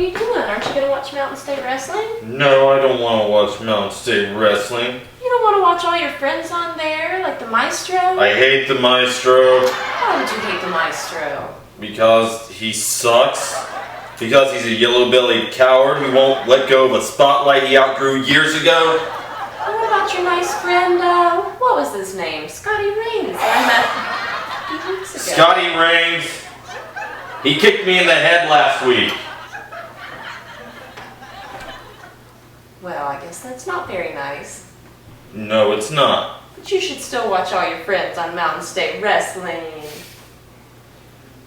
you doing? Aren't you going to watch Mountain State Wrestling? No, I don't want to watch Mountain State Wrestling. You don't want to watch all your friends on there, like the Maestro? I hate the Maestro. Why would you hate the Maestro? Because he sucks. Because he's a yellow-bellied coward who won't let go of a spotlight he outgrew years ago. What about your nice friend, what was his name? Scotty Raines. I met a few weeks ago. Scotty Raines. He kicked me in the head last week. Well, I guess that's not very nice. No, it's not. But you should still watch all your friends on Mountain State Wrestling.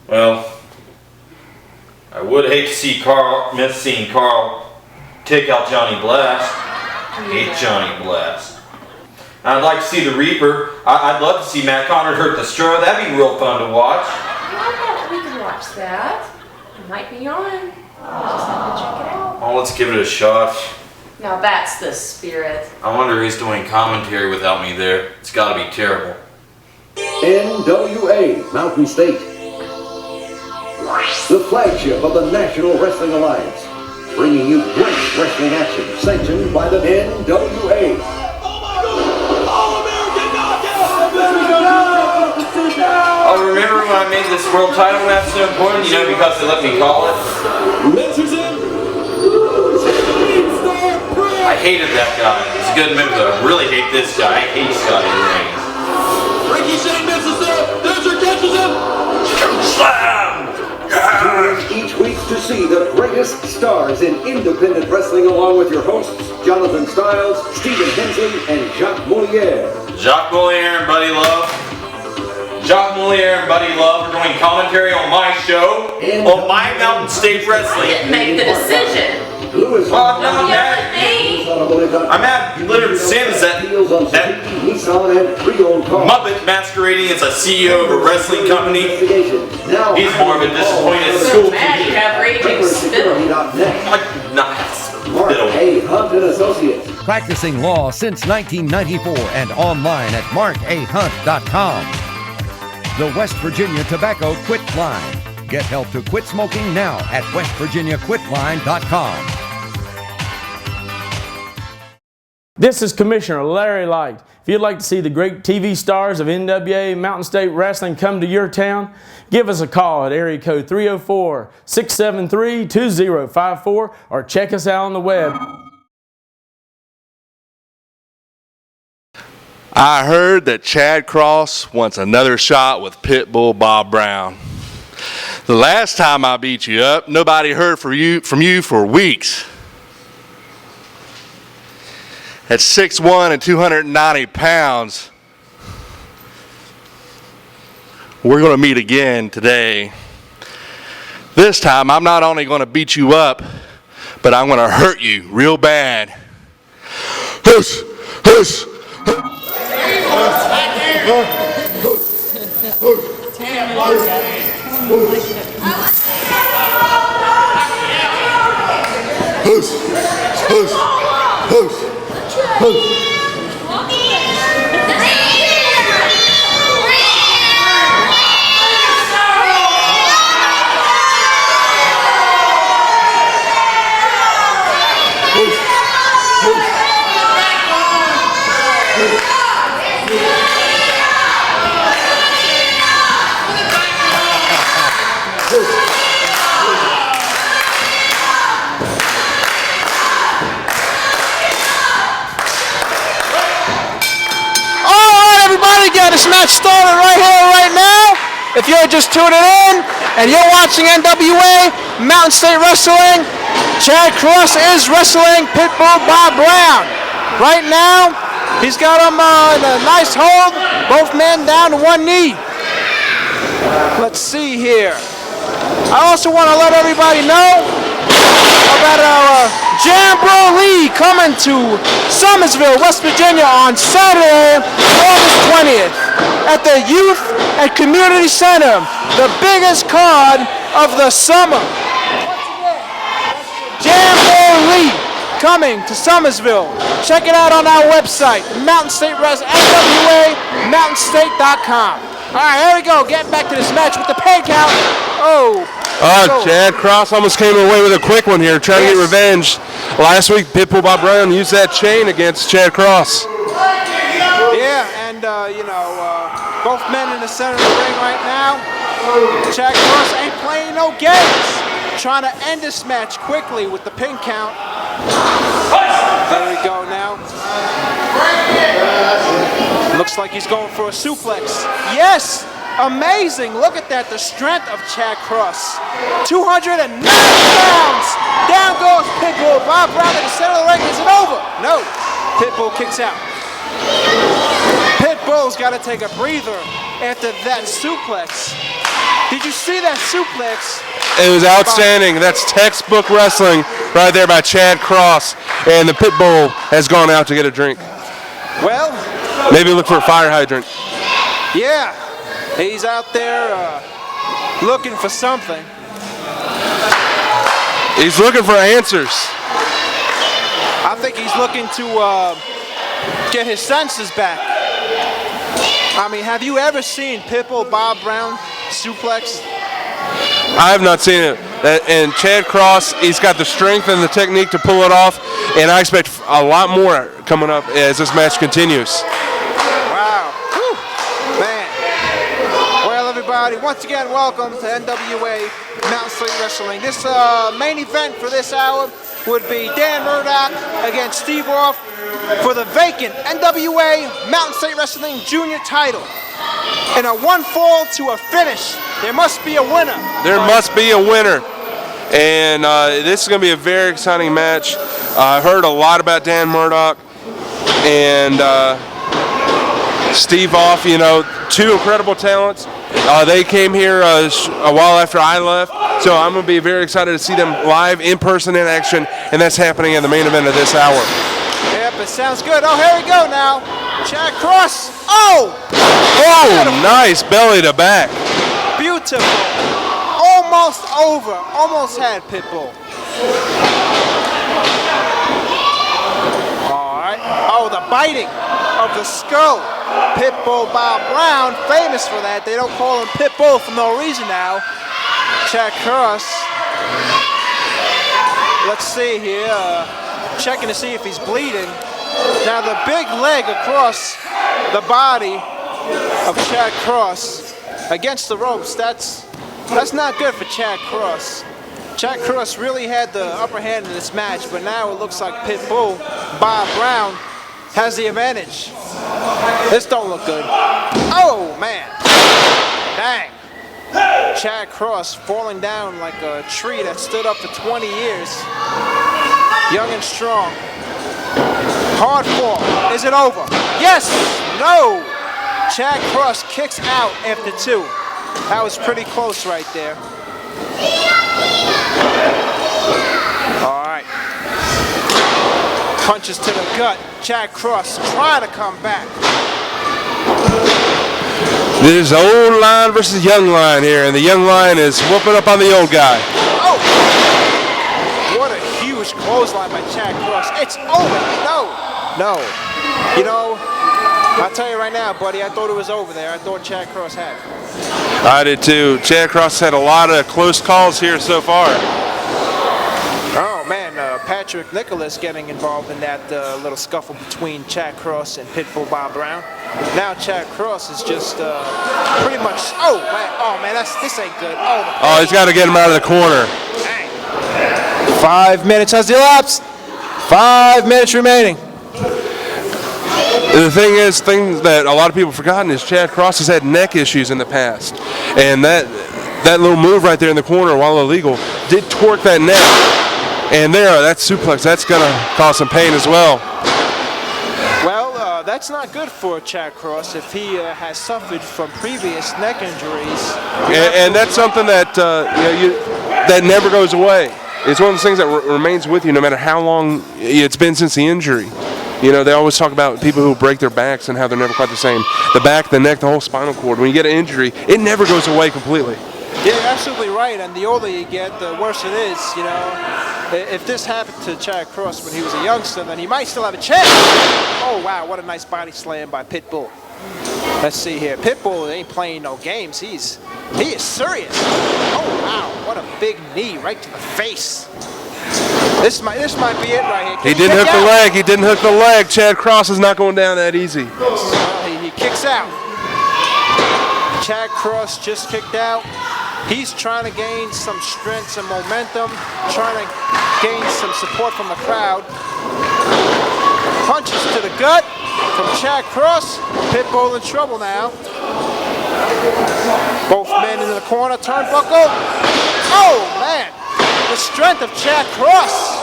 Well, I would hate to miss seeing Karl take out Johnny Blast. I hate Johnny Blast. I'd like to see the Reaper. I'd love to see Matt Conard hurt the Straw. That'd be real fun to watch. Yeah, we can watch that. It might be on. We'll just have to check it out. Oh, let's give it a shot. Now that's the spirit. I wonder who's doing commentary without me there. It's gotta be terrible. NWA Mountain State, the flagship of the National Wrestling Alliance, bringing you great wrestling action sanctioned by the NWA. Oh, remember when I made this world title match so important? You know, because they let me call it? I hated that guy. It's a good move though. I really hate this guy. I hate Scotty Raines. Ricky Shane misses it. Desert catches him. Slam! Tune in each week to see the greatest stars in independent wrestling along with your hosts, Jonathan Styles, Stephen Hensley, and Jacques Moliere. Jacques Moliere and Buddy Love. Jacques Moliere and Buddy Love are doing commentary on my show, on my Mountain State Wrestling. Didn't make the decision. Well, no, I'm at Leonard Sims, that Muppet masquerading as a CEO of a wrestling company. He's more of a disappointed school Mad you have raging spittle. Mark A. Hunt and Associates. Practicing law since 1994 and online at markahunt.com. The West Virginia Tobacco Quit Line. Get help to quit smoking now at westvirginiaquitline.com. This is Commissioner Larry Light. If you'd like to see the great TV stars of NWA Mountain State Wrestling come to your town, give us a call at area code 304-673-2054 or check us out on the web. I heard that Chad Cross wants another shot with Pitbull Bob Brown. The last time I beat you up, nobody heard from you for weeks. At 6'1" and 290 pounds, we're going to meet again today. This time, I'm not only going to beat you up, but I'm going to hurt you real bad. Hush, hush, This match started right here, right now. If you're just tuning in and you're watching NWA Mountain State Wrestling, Chad Cross is wrestling Pitbull Bob Brown. Right now, he's got him in a nice hold, both men down to one knee. Let's see here. I also want to let everybody know about our Jambro League coming to Summersville, West Virginia on Saturday, August 20th at the Youth and Community Center, the biggest card of the summer. Jambro League coming to Summersville. Check it out on our website, Mountain State Wrestling, NWA, mountainstate.com. All right, here we go. Getting back to this match with the peg count. Oh. Go. Chad Cross almost came away with a quick one here, trying to get revenge. Last week, Pitbull Bob Brown used that chain against Chad Cross. Yeah, and both men in the center of the ring right now. Chad Cross ain't playing no games. Trying to end this match quickly with the pin count. There we go now. Looks like he's going for a suplex. Yes! Amazing! Look at that, the strength of Chad Cross. 290 pounds! Down goes Pitbull. Bob Brown in the center of the ring. Is it over? No. Pitbull kicks out. Pitbull's got to take a breather after that suplex. Did you see that suplex? It was outstanding. That's textbook wrestling right there by Chad Cross. And the Pitbull has gone out to get a drink. Well, maybe look for a fire hydrant. Yeah, he's out there looking for something. He's looking for answers. I think he's looking to get his senses back. I mean, have you ever seen Pitbull Bob Brown suplex? I have not seen it. And Chad Cross, he's got the strength and the technique to pull it off, and I expect a lot more coming up as this match continues. Wow. Whew. Man. Well, everybody, once again, welcome to NWA Mountain State Wrestling. This main event for this hour would be Dan Murdoch against Steve Off for the vacant NWA Mountain State Wrestling Junior title. In a one fall to a finish, there must be a winner. There must be a winner. And this is going to be a very exciting match. I heard a lot about Dan Murdoch and Steve Off, two incredible talents. They came here a while after I left, so I'm going to be very excited to see them live, in person, in action, and that's happening in the main event of this hour. Yep, it sounds good. Oh, here we go now. Chad Cross. Oh! Oh, nice belly to back. Beautiful. Almost over. Almost had Pitbull. All right. Oh, the biting of the skull. Pitbull Bob Brown, famous for that. They don't call him Pitbull for no reason now. Chad Cross. Let's see here. Checking to see if he's bleeding. Now the big leg across the body of Chad Cross against the ropes. That's not good for Chad Cross. Chad Cross really had the upper hand in this match, but now it looks like Pitbull Bob Brown has the advantage. This don't look good. Oh man. Dang. Chad Cross falling down like a tree that stood up for 20 years. Young and strong. Hard fall. Is it over? Yes! No! Chad Cross kicks out after 2. That was pretty close right there. All right. Punches to the gut. Chad Cross trying to come back. This is old line versus young line here, and the young line is whooping up on the old guy. Oh! What a huge clothesline by Chad Cross. It's over. No. I'll tell you right now, buddy, I thought it was over there. I thought Chad Cross had it. I did too. Chad Cross had a lot of close calls here so far. Oh man, Patrick Nicholas getting involved in that little scuffle between Chad Cross and Pitbull Bob Brown. Now Chad Cross is just pretty much. Oh man, this ain't good. Oh, he's got to get him out of the corner. Dang. 5 minutes has elapsed. 5 minutes remaining. The thing that a lot of people have forgotten is Chad Cross has had neck issues in the past, and that little move right there in the corner, while illegal, did torque that neck. And that suplex, that's going to cause some pain as well. Well, that's not good for Chad Cross if he has suffered from previous neck injuries. And that's something that that never goes away. It's one of those things that remains with you no matter how long it's been since the injury. They always talk about people who break their backs and how they're never quite the same. The back, the neck, the whole spinal cord. When you get an injury, it never goes away completely. Yeah, you're absolutely right. And the older you get, the worse it is. If this happened to Chad Cross when he was a youngster, then he might still have a chance. Oh, wow, what a nice body slam by Pitbull. Let's see here. Pitbull ain't playing no games. He's He is serious. Oh, wow. What a big knee right to the face. This might be it right here. He didn't hook the leg. He didn't hook the leg. Chad Cross is not going down that easy. Well, he kicks out. Chad Cross just kicked out. He's trying to gain some strength, some momentum, trying to gain some support from the crowd. Punches to the gut from Chad Cross. Pitbull in trouble now. Both men in the corner, turnbuckle. Oh, man. The strength of Chad Cross.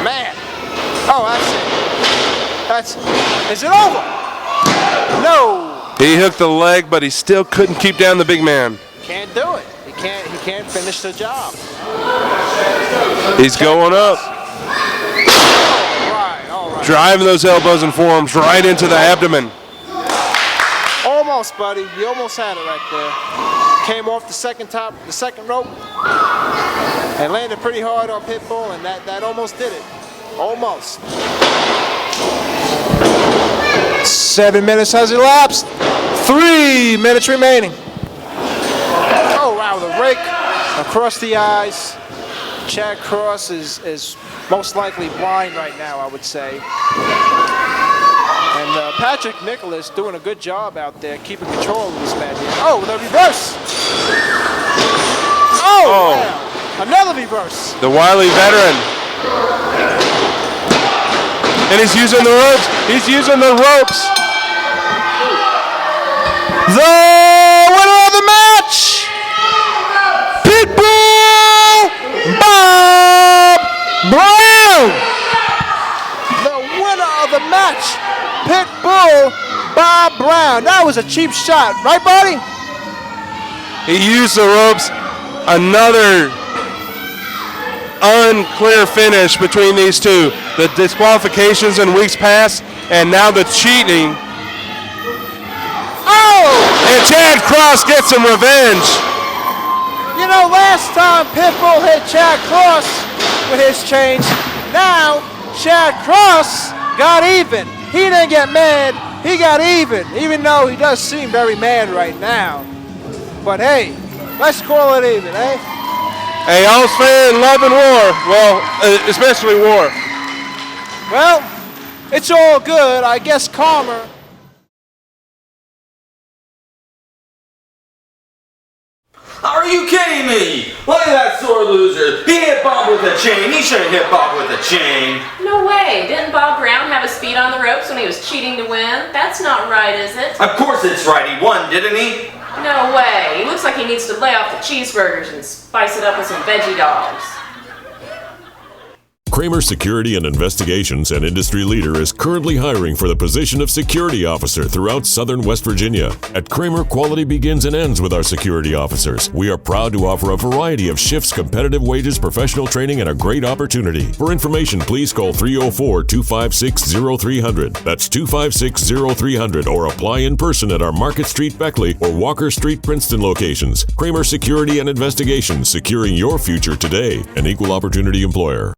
Man. Oh, that's it. Is it over? No. He hooked the leg, but he still couldn't keep down the big man. Can't do it. He can't finish the job. He's going up. All right. Driving those elbows and forearms right into the abdomen. Almost, buddy. You almost had it right there. Came off the second rope, and landed pretty hard on Pitbull, and that almost did it. Almost. 7 minutes has elapsed. 3 minutes remaining. Oh, wow, the rake across the eyes. Chad Cross is most likely blind right now, I would say. And Patrick Nicholas doing a good job out there keeping control of this man here. Oh, the reverse. Oh, wow. Another reverse. The wily veteran. And he's using the ropes. He's using the ropes. The winner of the match, Pitbull Bob Brown. The winner of the match, Pitbull Bob Brown. That was a cheap shot, right, buddy? He used the ropes. Another unclear finish between these two. The disqualifications in weeks past, and now the cheating. Oh! And Chad Cross gets some revenge. You know, last time Pitbull hit Chad Cross with his chains. Now, Chad Cross got even. He didn't get mad. He got even though he does seem very mad right now. But hey, let's call it even, eh? Hey, all's fair in love and war. Well, especially war. Well, it's all good. I guess CRAMER. Are you kidding me? Look at that sore loser. He hit Bob with a chain. He shouldn't hit Bob with a chain. No way. Didn't Bob Brown have his feet on the ropes when he was cheating to win? That's not right, is it? Of course it's right. He won, didn't he? No way. He looks like he needs to lay off the cheeseburgers and spice it up with some veggie dogs. CRAMER Security and Investigations, an industry leader, is currently hiring for the position of security officer throughout southern West Virginia. At CRAMER, quality begins and ends with our security officers. We are proud to offer a variety of shifts, competitive wages, professional training, and a great opportunity. For information, please call 304-256-0300. That's 256-0300, or apply in person at our Market Street, Beckley, or Walker Street, Princeton locations. CRAMER Security and Investigations, securing your future today. An equal opportunity employer.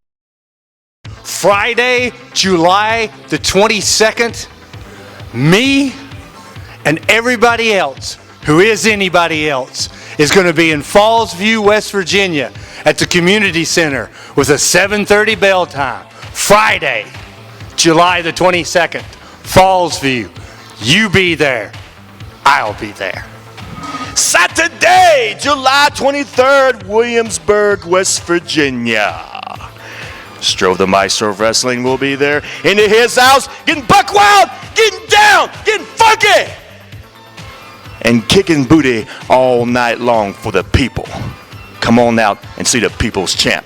Friday, July the 22nd, me and everybody else who is anybody else is going to be in Falls View, West Virginia at the Community Center with a 7:30 bell time. Friday, July the 22nd, Falls View. You be there. I'll be there. Saturday, July 23rd, Williamsburg, West Virginia. Strove the Maestro of Wrestling will be there into his house, getting buck wild, getting down, getting funky, and kicking booty all night long for the people. Come on out and see the people's champ.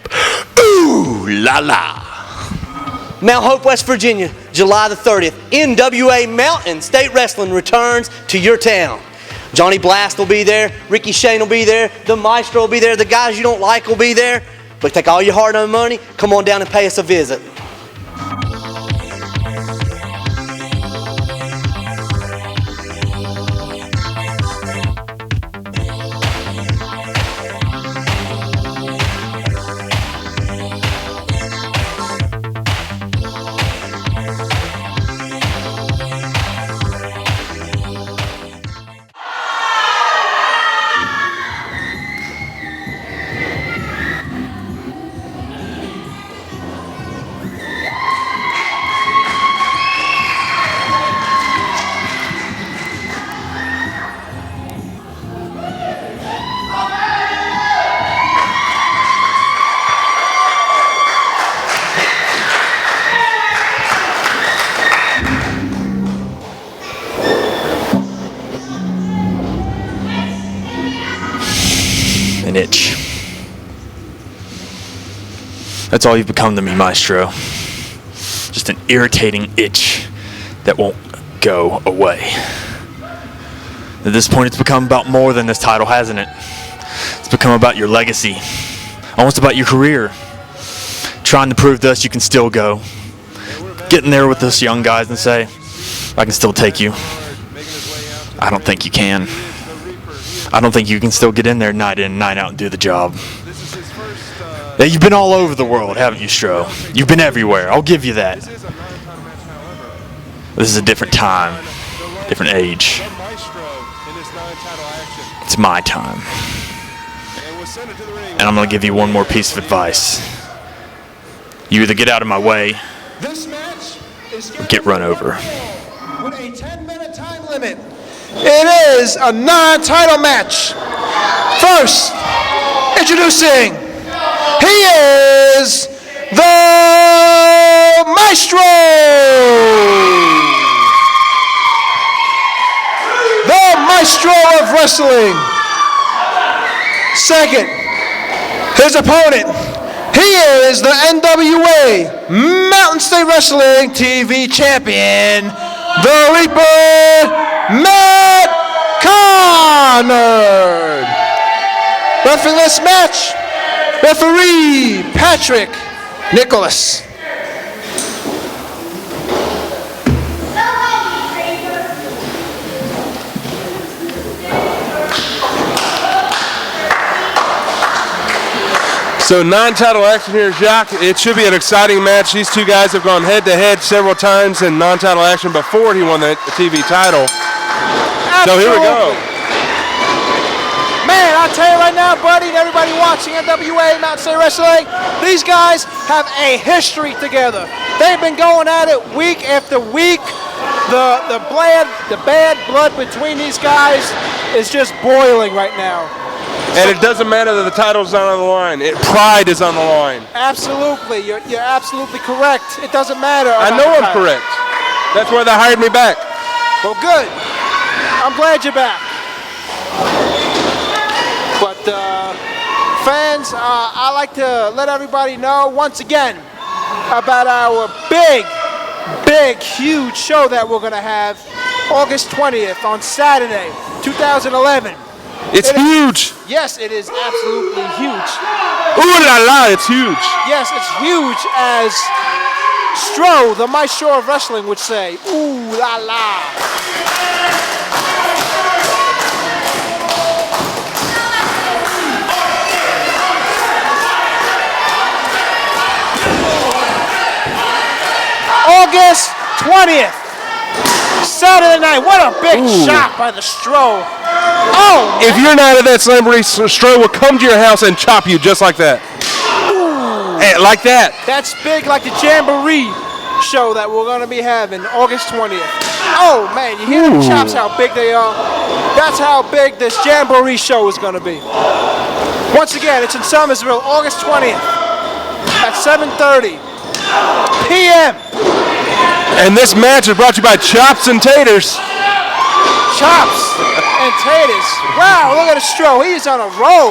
Ooh la la. Mount Hope, West Virginia, July the 30th. NWA Mountain State Wrestling returns to your town. Johnny Blast will be there, Ricky Shane will be there, the Maestro will be there, the guys you don't like will be there. But take all your hard-earned money, come on down and pay us a visit. An itch. That's all you've become to me, Maestro. Just an irritating itch that won't go away. At this point, it's become about more than this title, hasn't it? It's become about your legacy, almost about your career. Trying to prove to us you can still go. Getting there with us young guys and say, I can still take you. I don't think you can. I don't think you can still get in there night in, night out and do the job. Yeah, you've been all over the world, haven't you, Stro? You've been everywhere. I'll give you that. This is a different time, different age. It's my time. And I'm going to give you one more piece of advice. You either get out of my way or get run over. With a 10-minute time limit. It is a non-title match. First, introducing, he is the Maestro! The Maestro of Wrestling. Second, his opponent, he is the NWA Mountain State Wrestling TV Champion, the Reaper, Matt Conard. Refereeing this match, referee Patrick Nicholas. So non-title action here, Jacques. It should be an exciting match. These two guys have gone head-to-head several times in non-title action before he won the TV title. Absolutely. So here we go. Man, I'll tell you right now, buddy, and everybody watching NWA Mountain State Wrestling, these guys have a history together. They've been going at it week after week. The bad blood between these guys is just boiling right now. And it doesn't matter that the title's not on the line. Pride is on the line. Absolutely. You're absolutely correct. It doesn't matter. I know I'm correct. That's why they hired me back. Well, good. I'm glad you're back. But fans, I like to let everybody know once again about our big, huge show that we're going to have August 20th on Saturday, 2011. It's huge. Yes, it is absolutely huge. Ooh la la, it's huge. Yes, it's huge as Stro, the Maestro of Wrestling, would say. Ooh la la. August 20th, Saturday night. What a big shot by the Stro. Oh! If you're not at that Slamboree, Stro will come to your house and chop you just like that. Hey, like that. That's big, like the Jamboree show that we're going to be having August 20th. Oh, man, you hear the chops, how big they are? That's how big this Jamboree show is going to be. Once again, it's in Summersville, August 20th at 7:30 p.m. And this match is brought to you by Chops and Taters. Chops and Taters. Wow, look at the Stro. He's on a roll.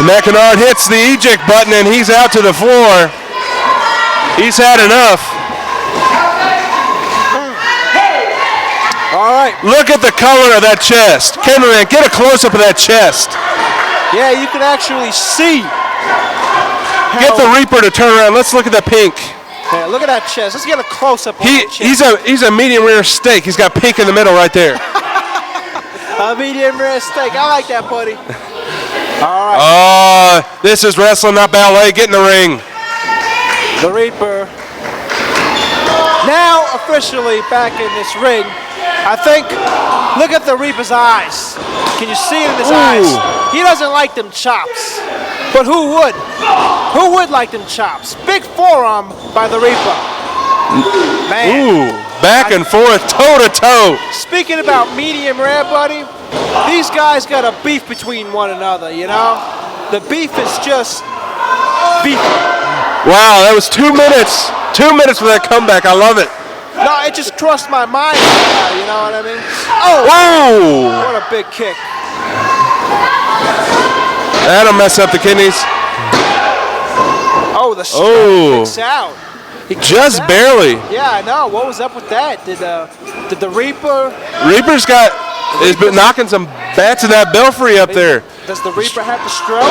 And that Conard hits the eject button and he's out to the floor. He's had enough. All right. Look at the color of that chest. Cameraman, get a close-up of that chest. Yeah, you can actually see. Get the Reaper to turn around. Let's look at the pink. Yeah, look at that chest. Let's get a close-up on that chest. He's a medium rare steak. He's got pink in the middle right there. A medium rare steak. I like that, buddy. All right. This is wrestling, not ballet. Get in the ring. The Reaper. Now officially back in this ring. I think, look at the Reaper's eyes. Can you see it in his eyes? He doesn't like them chops. But who would? Who would like them chops? Big forearm by the Reaper. Man. Back and forth, toe to toe. Speaking about medium rare, buddy, these guys got a beef between one another, you know? The beef is just beef. Wow, that was 2 minutes. 2 minutes for that comeback. I love it. No, it just crossed my mind right now, you know what I mean? Oh! Whoa! What a big kick. That'll mess up the kidneys. Oh, the Stroh kicks out. Just barely. Yeah, I know. What was up with that? Did the Reaper? Reaper's been knocking some bats in that belfry up there. Does the Reaper have the stroke?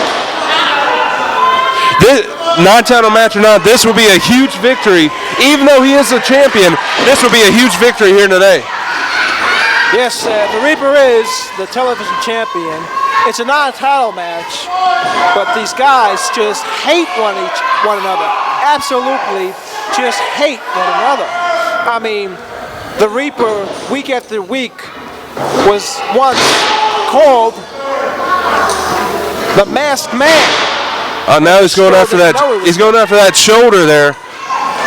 This non-title match or not, this will be a huge victory. Even though he is a champion, this will be a huge victory here today. Yes, the Reaper is the television champion. It's a non-title match, but these guys just hate one another. Absolutely just hate one another. I mean, the Reaper, week after week, was once called the Masked Man. Now he's going after that. He's going after that shoulder there,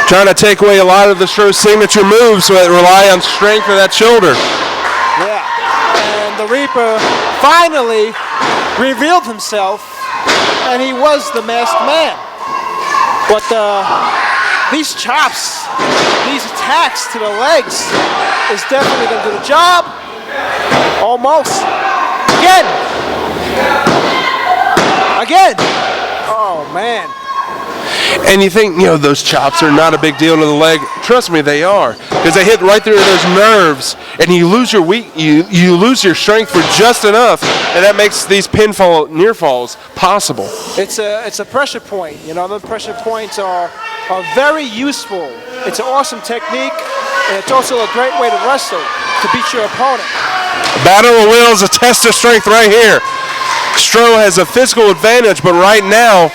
trying to take away a lot of the Stroh's signature moves that rely on strength of that shoulder. Yeah, and the Reaper finally revealed himself, and he was the Masked Man. But these chops, these attacks to the legs, is definitely going to do the job. Almost. Again. Oh, man. And you think, those chops are not a big deal to the leg. Trust me, they are, because they hit right through those nerves, and you lose your you lose your strength for just enough, and that makes these near falls possible. It's a pressure point. The pressure points are very useful. It's an awesome technique, and it's also a great way to wrestle, to beat your opponent. Battle of Wills, a test of strength right here. Stroh has a physical advantage, but right now,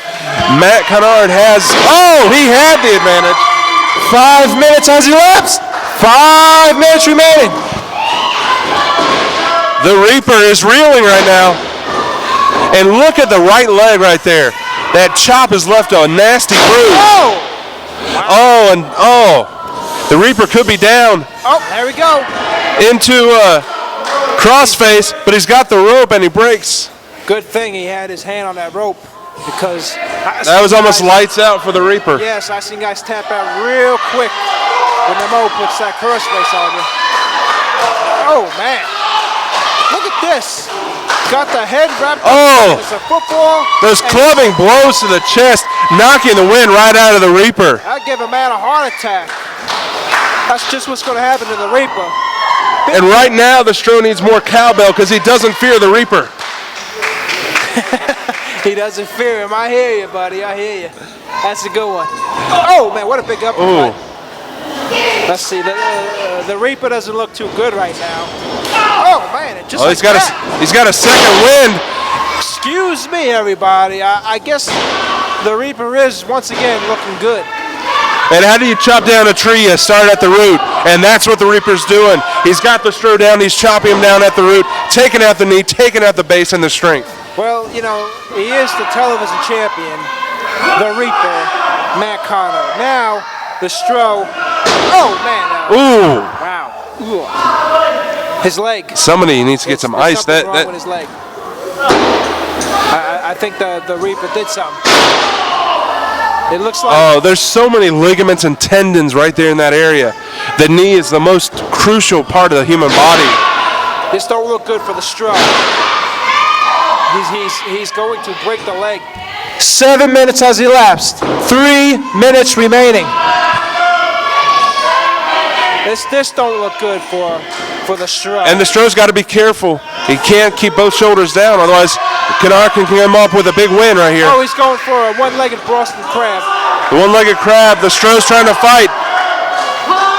Matt Conard he had the advantage. 5 minutes has elapsed. 5 minutes remaining. The Reaper is reeling right now. And look at the right leg right there. That chop has left a nasty bruise. The Reaper could be down. Oh, there we go. Into crossface, but he's got the rope and he breaks. Good thing he had his hand on that rope, because that was almost lights out for the Reaper. Yes, I seen guys tap out real quick when the rope puts that crossface on you. Oh man, look at this. Got the head wrapped up. It's a football. Those clubbing blows to the chest, knocking the wind right out of the Reaper. I'd give a man a heart attack. That's just what's going to happen to the Reaper. And right now, the Stroh needs more cowbell because he doesn't fear the Reaper. He doesn't fear him. I hear you, buddy. I hear you. That's a good one. Oh, man, what a big uppercut. Let's see. The Reaper doesn't look too good right now. Oh, man. It just he's got a second wind. Excuse me, everybody. I guess the Reaper is, once again, looking good. And how do you chop down a tree? You start at the root. And that's what the Reaper's doing. He's got the Stroh down. He's chopping him down at the root, taking out the knee, taking out the base and the strength. Well, he is the television champion, the Reaper, Matt Conard. Now, the Stroh. Oh, man. Ooh. Wow. Ooh. His leg. Somebody needs to get some ice. Something wrong with his leg. I think the Reaper did something. It looks like. There's so many ligaments and tendons right there in that area. The knee is the most crucial part of the human body. This don't look good for the Stroh. He's going to break the leg. 7 minutes has elapsed. 3 minutes remaining. This don't look good for the Stroh. And the Stroh's got to be careful. He can't keep both shoulders down, otherwise Conard can come up with a big win right here. Oh, he's going for a one-legged Boston Crab. The one-legged crab. The Stroh's trying to fight.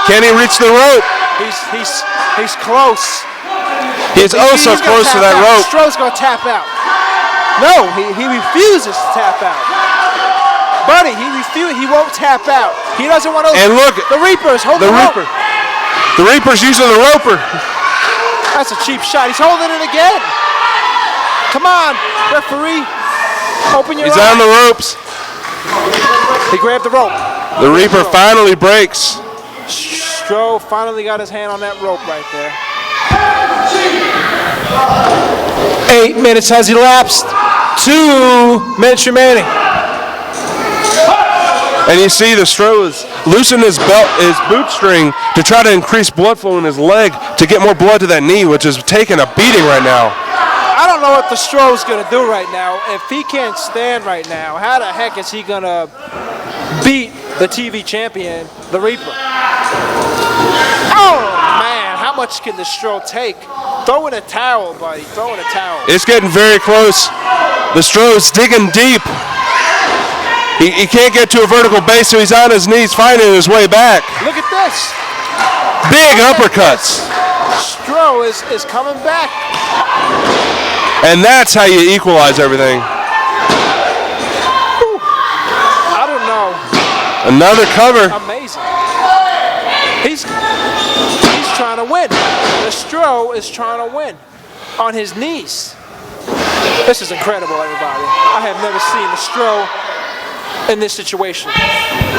Can he reach the rope? He's close. He's so close to that rope. Stroh's going to tap out. No, he refuses to tap out. Buddy, he won't tap out. He doesn't want to. And look, the Reaper's holding the rope. The Reaper's using the roper. That's a cheap shot. He's holding it again. Come on, referee. Open your eyes. He's on the ropes. He grabbed the rope. The Reaper finally breaks. Stroh finally got his hand on that rope right there. 8 minutes has elapsed. 2 minutes remaining. And you see the Stroh is loosening his boot string to try to increase blood flow in his leg to get more blood to that knee, which is taking a beating right now. I don't know what the Stroh's going to do right now. If he can't stand right now, how the heck is he going to beat the TV champion, the Reaper? Oh, man, how much can the Stroh take? Throw in a towel, buddy. Throw in a towel. It's getting very close. The Stroh's digging deep. He can't get to a vertical base, so he's on his knees finding his way back. Look at this. Big uppercuts. Stroh is coming back. And that's how you equalize everything. I don't know. Another cover. Amazing. He's trying to win. The Stroh is trying to win on his knees. This is incredible, everybody. I have never seen the Stroh in this situation.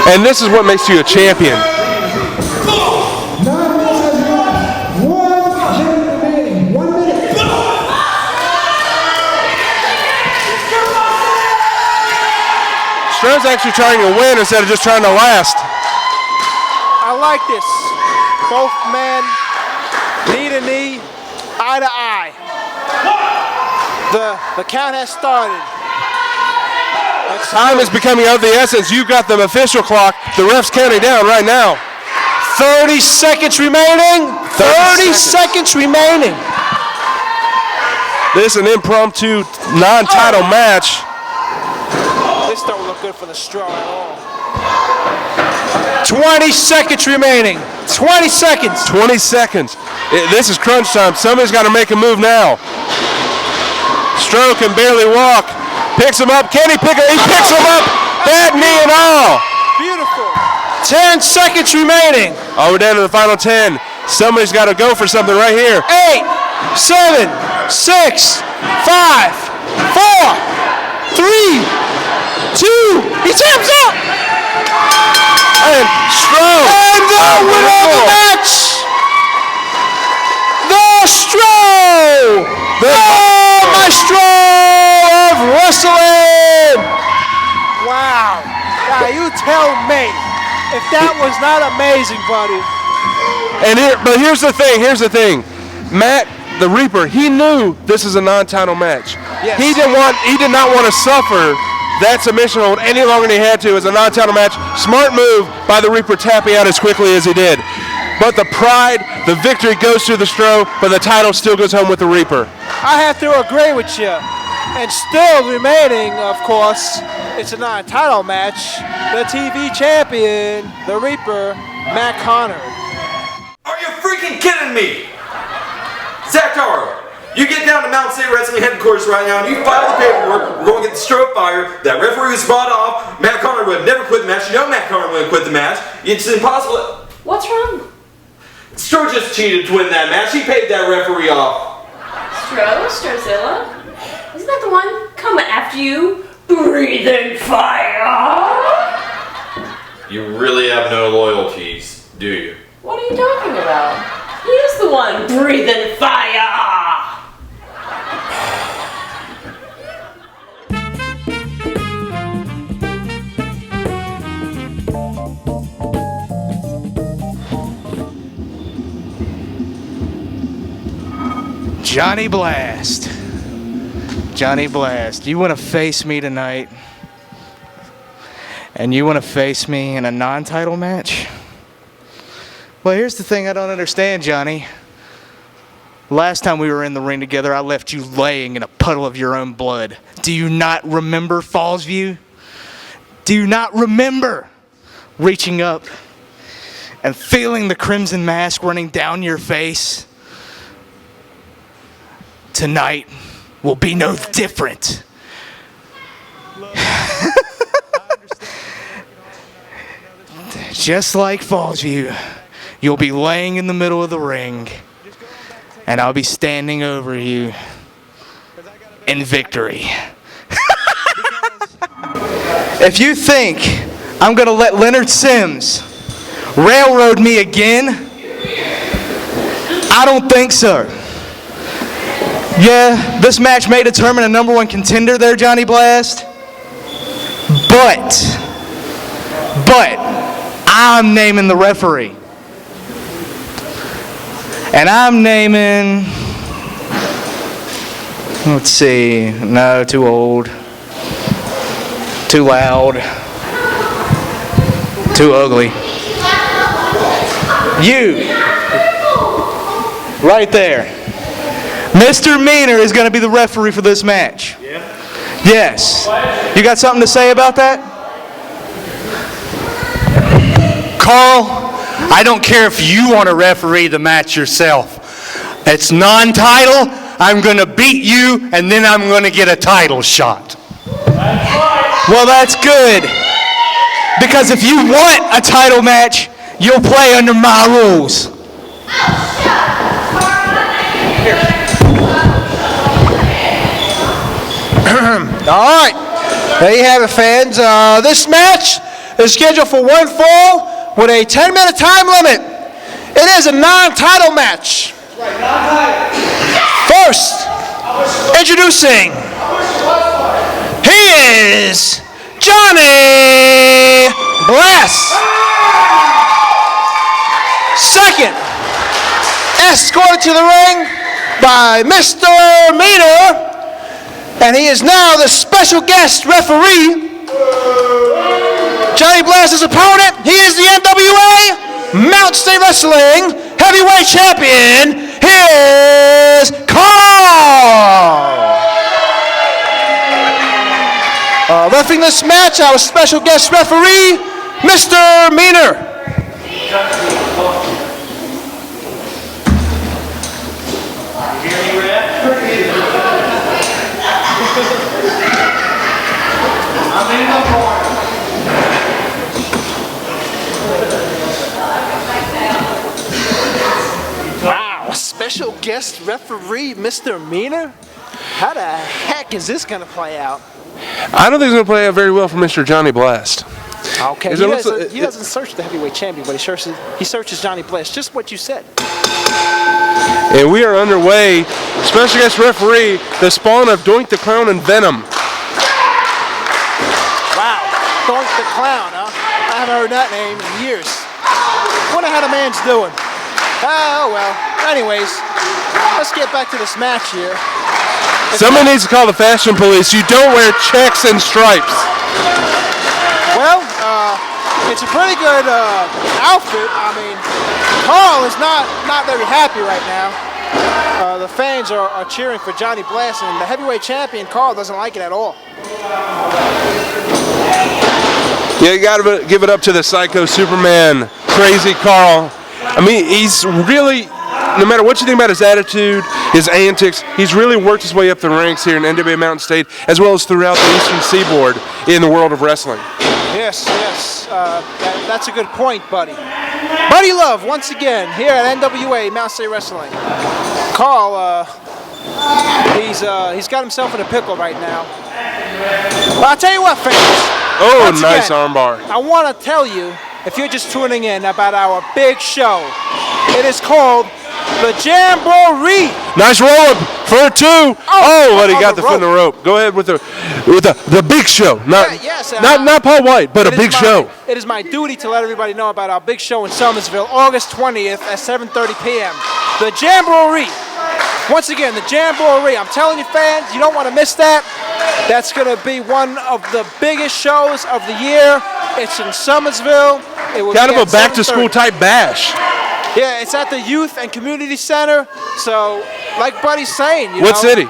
And this is what makes you a champion. Stroh's actually trying to win instead of just trying to last. I like this. Both men, knee to knee, eye to eye. The count has started. Time is becoming of the essence. You've got the official clock. The ref's counting down right now. 30 seconds remaining. 30 seconds remaining. This is an impromptu non-title match. This don't look good for the Stroh at all. 20 seconds remaining. 20 seconds. 20 seconds. This is crunch time. Somebody's got to make a move now. Stroh can barely walk. Picks him up. Can he pick him? He picks him up. Bad knee and all. Beautiful. 10 seconds remaining. Oh, we're down to the final 10. Somebody's got to go for something right here. 8, 7, 6, 5, 4, 3, 2. He taps out. And Stroh. And the winner of the match. The Stroh. The Maestro of wrestling. Wow. Now you tell me if that was not amazing, buddy. But here's the thing. Here's the thing. Matt, the Reaper, he knew this is a non-title match. Yes. He did not want to suffer that submission hold any longer than he had to as a non-title match. Smart move by the Reaper, tapping out as quickly as he did. But the pride, the victory goes to the Stroh, but the title still goes home with the Reaper. I have to agree with you. And still remaining, of course, it's a non-title match. The TV champion, the Reaper, Matt Conard. Are you freaking kidding me? Zach Karl, you get down to Mountain State Wrestling headquarters right now and you file the paperwork. We're going to get the Stroh fired. That referee was bought off. Matt Conard would never quit the match. You know Matt Conard would quit the match. It's impossible. What's wrong? Stroh just cheated to win that match. He paid that referee off. Strohzilla? Isn't that the one coming after you, breathing fire? You really have no loyalties, do you? What are you talking about? He's the one breathing fire! Johnny Blast. Johnny Blast, you want to face me tonight? And you want to face me in a non-title match? Well, here's the thing I don't understand, Johnny. Last time we were in the ring together, I left you laying in a puddle of your own blood. Do you not remember Falls View? Do you not remember reaching up and feeling the crimson mask running down your face? Tonight will be no different. Just like Falls View, you'll be laying in the middle of the ring, and I'll be standing over you in victory. If you think I'm going to let Leonard Sims railroad me again, I don't think so. Yeah, this match may determine a #1 contender there, Johnny Blast. But I'm naming the referee. And I'm naming Let's see. No, too old. Too loud. Too ugly. You. Right there. Mr. Meaner is going to be the referee for this match. Yeah? Yes. You got something to say about that? Karl, I don't care if you want to referee the match yourself. It's non-title. I'm going to beat you, and then I'm going to get a title shot. Well, that's good. Because if you want a title match, you'll play under my rules. All right. There you have it, fans. This match is scheduled for one fall with a 10-minute time limit. It is a non-title match. First, introducing, he is Johnny Blast. Second, escorted to the ring by Mr. Meaner, and he is now the special guest referee. Johnny Blast's opponent, he is the NWA Mountain State Wrestling Heavyweight Champion. Here's Karl. Refereeing this match, our special guest referee, Mr. Meaner. Wow, special guest referee, Mr. Meaner? How the heck is this going to play out? I don't think it's going to play out very well for Mr. Johnny Blast. Okay, he doesn't search the heavyweight champion, but he searches Johnny Blast. Just what you said. And we are underway. Special guest referee, the spawn of Doink the Clown and Venom. Wow, Doink the Clown, huh? I haven't heard that name in years. Wonder how the man's doing. Oh, well. Anyways, let's get back to this match here. Someone needs to call the fashion police. You don't wear checks and stripes. Well, it's a pretty good outfit. I mean, Karl is not very happy right now. The fans are cheering for Johnny Blast, and the heavyweight champion, Karl, doesn't like it at all. Yeah, you got to give it up to the Psycho Superman, Crazy Karl. I mean, he's really, no matter what you think about his attitude, his antics, he's really worked his way up the ranks here in NWA Mountain State, as well as throughout the Eastern Seaboard in the world of wrestling. Yes, that's a good point, Buddy. Buddy Love, once again, here at NWA Mountain State Wrestling. Karl, he's got himself in a pickle right now. But I'll tell you what, fans. Oh, nice armbar. I want to tell you, if you're just tuning in, about our big show. It is called the Jamboree. Nice roll up for a 2. But he got the foot in the rope. Go ahead with the big show. Not Paul White, but a big show. It is my duty to let everybody know about our big show in Summersville, August 20th at 7:30 p.m. The Jamboree. Once again, the Jamboree. I'm telling you, fans, you don't want to miss that. That's going to be one of the biggest shows of the year. It's in Summersville. It will kind be of a back-to-school type bash. Yeah, it's at the Youth and Community Center. So, like Buddy's saying, what city?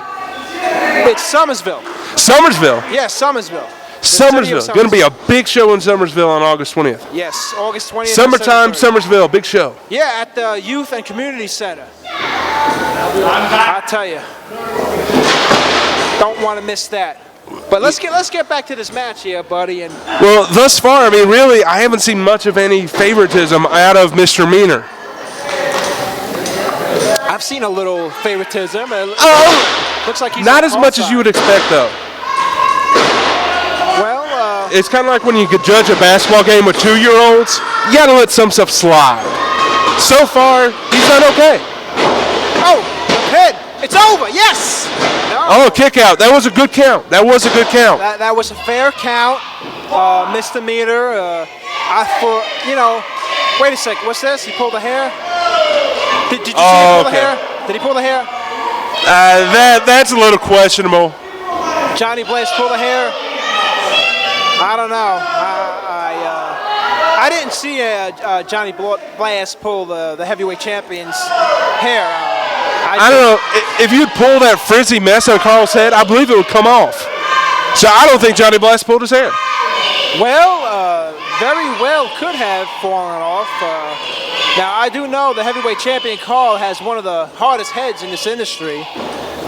It's Summersville. Summersville? Yeah, Summersville. Summersville. Going to be a big show in Summersville on August 20th. Yes, August 20th. Summertime, Summersville, big show. Yeah, at the Youth and Community Center. I tell you, don't want to miss that. But let's get back to this match here, buddy. And well, thus far, I mean, really, I haven't seen much of any favoritism out of Mr. Meaner. I've seen a little favoritism. Looks like he's not as much as you would expect, though. Well, it's kind of like when you could judge a basketball game with 2-year-olds. You got to let some stuff slide. So far, he's done okay. Oh, the pin. It's over. Yes. No. Oh, kick out. That was a good count. That was a a fair count. Mr. Meaner. Wait a second. What's this? He pulled the hair? Did you see him pull the hair? Did he pull the hair? That's a little questionable. Johnny Blast pull the hair? I don't know. I didn't see Johnny Blast pull the heavyweight champion's hair. I don't know. If you'd pull that frizzy mess on Karl's head, I believe it would come off. So I don't think Johnny Blast pulled his hair. Well, very well could have fallen off. Now, I do know the heavyweight champion Karl has one of the hardest heads in this industry.